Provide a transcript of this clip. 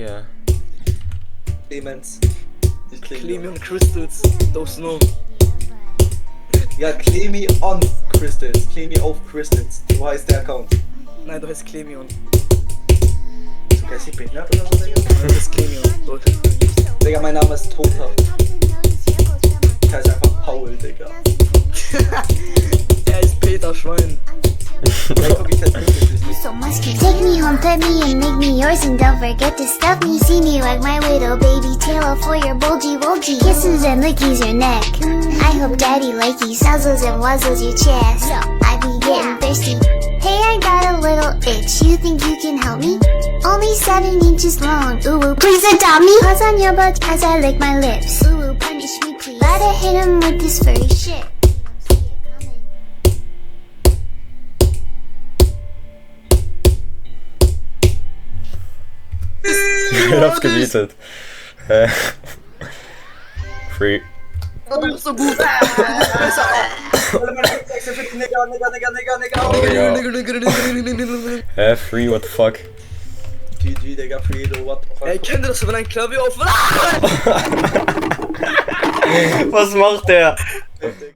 yeah. Clemens. Clemi Crystals, those know. Ja, Clemi on Crystals. Clemi auf Crystals. So heißt der Account. Nein, du heißt Clemion. So heißt die behindert oder so, Digga? Nein, du heißt Clemion. Gut. Digga, mein Name ist Tota. Ich heiße einfach Paul, Digga. Er ist Peter Schwein. Ja, guck, ich halt wirklich nicht. So musky. Take me home, pet me, and make me yours, and don't forget to stuff me. See me like my little baby Taylor for your bulgy wulgy. Kisses and lickies your neck. I hope daddy likey nuzzles and wuzzles your chest. I be getting thirsty. Hey, I got a little itch. You think you can help me? Only 7 inches long. Ooh, please adopt me. Paws on your butt as I lick my lips. Ooh, punish me, please. Gotta hit him with this furry shit. Ich hab's gebietet. Free. Oh, du bist so gut. Free, what the fuck? GG, Digga, Fredo, what the fuck? Ey, kennt ihr das, wenn ein Klavier auf... Was macht der?